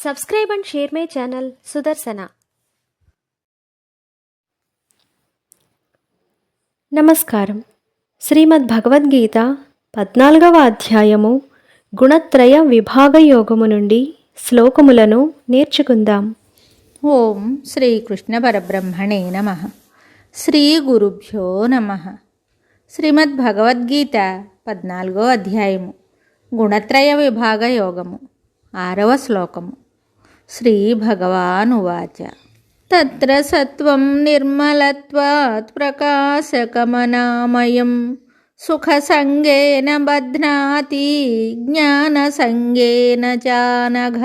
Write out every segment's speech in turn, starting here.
Subscribe and share my channel Sudarsana. నమస్కారం. శ్రీమద్ భగవద్గీత 14వ అధ్యాయము గుణత్రయ విభాగ యోగము నుండి శ్లోకములను నేర్చుకుందాం. ఓం శ్రీకృష్ణ పరబ్రహ్మణే నమః. శ్రీ గురుభ్యో నమః. శ్రీమద్ భగవద్గీత 14వ అధ్యాయము గుణత్రయ విభాగ యోగము 6వ శ్లోకము. శ్రీ భగవానువాచ తత్ర సత్వం నిర్మలత్వాత్ ప్రకాశకమనామయం సుఖసంగేన బధ్నాతి జ్ఞానసంగేన చానఘ.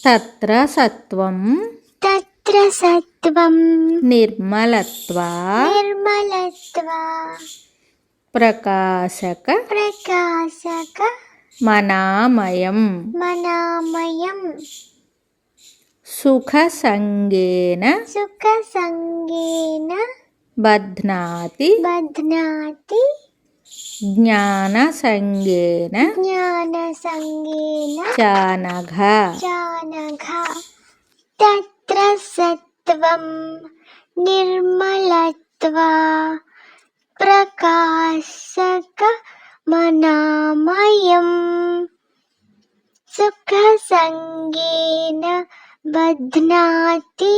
తత్ర సత్వం నిర్మలత్వా ప్రకాశక మనామయం సుఖసంగేన బధ్నాతి జ్ఞానసంగేన చానఘ. తత్ర సత్వం నిర్మలత్వా ప్రకాశక మనామయం సుఖ సంగేన బధ్నాతి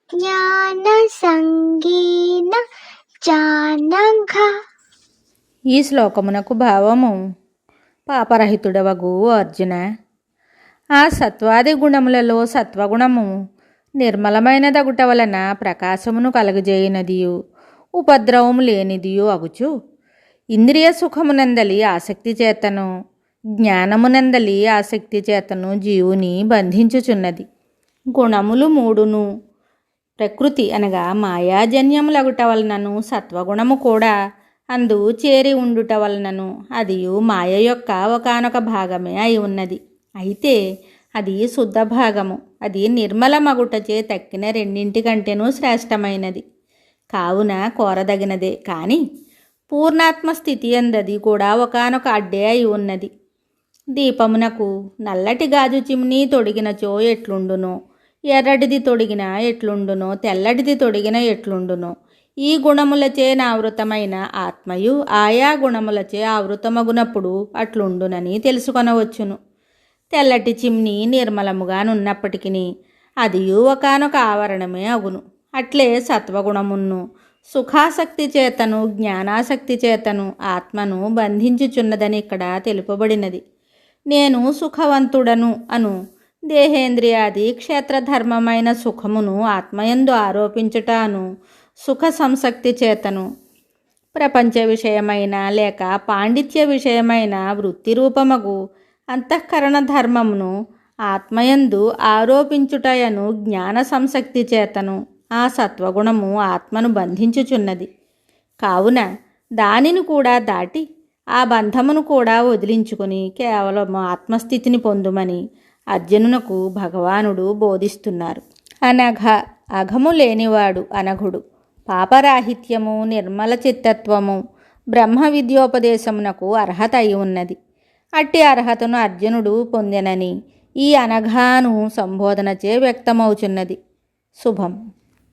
జ్ఞాన సంగేన చానఘ. ఈ శ్లోకమునకు భావము: పాపరహితుడవగు అర్జున, ఆ సత్వాది గుణములలో సత్వగుణము నిర్మలమైనదగుట వలన ప్రకాశమును కలుగజేయునదియు ఉపద్రవము లేనిదియు అగుచు ఇంద్రియ సుఖమునందలి ఆసక్తి చేతను జ్ఞానమునందలి ఆసక్తి చేతను జీవుని బంధించుచున్నది. గుణములు మూడును ప్రకృతి అనగా మాయాజన్యములగుట వలనను సత్వగుణము కూడా అందు చేరి ఉండుట వలనను అదియు మాయ యొక్క ఒకానొక భాగమే అయి ఉన్నది. అయితే అది శుద్ధ భాగము. అది నిర్మలమగుటచే తక్కిన రెండింటికంటేనూ శ్రేష్టమైనది. కావున కోరదగినదే. కానీ పూర్ణాత్మస్థితి అందది కూడా ఒకానొక అడ్డే అయి ఉన్నది. దీపమునకు నల్లటి గాజు చిమ్నీ తొడిగినచో ఎట్లుండునో, ఎర్రటిది తొడిగిన ఎట్లుండునో, తెల్లటిది తొడిగిన ఎట్లుండునో, ఈ గుణములచే నావృతమైన ఆత్మయు ఆయా గుణములచే ఆవృతమగునప్పుడు అట్లుండునని తెలుసుకొనవచ్చును. తెల్లటి చిమ్నీ నిర్మలముగానున్నప్పటికీ అదియు ఒకానొక ఆవరణమే అగును. అట్లే సత్వగుణమును సుఖాసక్తి చేతను జ్ఞానాసక్తి చేతను ఆత్మను బంధించుచున్నదని ఇక్కడ తెలుపబడినది. నేను సుఖవంతుడను అను దేహేంద్రియాది క్షేత్రధర్మమైన సుఖమును ఆత్మయందు ఆరోపించుటాను సుఖ సంసక్తి చేతను ప్రపంచ విషయమైన లేక పాండిత్య విషయమైన వృత్తి రూపమగు అంతఃకరణ ధర్మమును ఆత్మయందు ఆరోపించుటయను జ్ఞాన సంసక్తి చేతను ఆ సత్వగుణము ఆత్మను బంధించుచున్నది. కావున దానిని కూడా దాటి ఆ బంధమును కూడా వదిలించుకొని కేవలం ఆత్మస్థితిని పొందుమని అర్జునునకు భగవానుడు బోధిస్తున్నారు. అనఘ అఘము లేనివాడు అనఘుడు. పాపరాహిత్యము నిర్మల చిత్తత్వము బ్రహ్మ విద్యోపదేశమునకు అర్హత అయి ఉన్నది. అట్టి అర్హతను అర్జునుడు పొందెనని ఈ అనఘాను సంబోధనచే వ్యక్తమవుచున్నది. శుభం.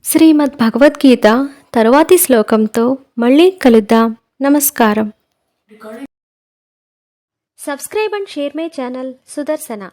శ్రీమద్ భగవద్గీత తరువాతి శ్లోకంతో మళ్ళీ కలుద్దాం. నమస్కారం. Subscribe and share my channel Sudarsana.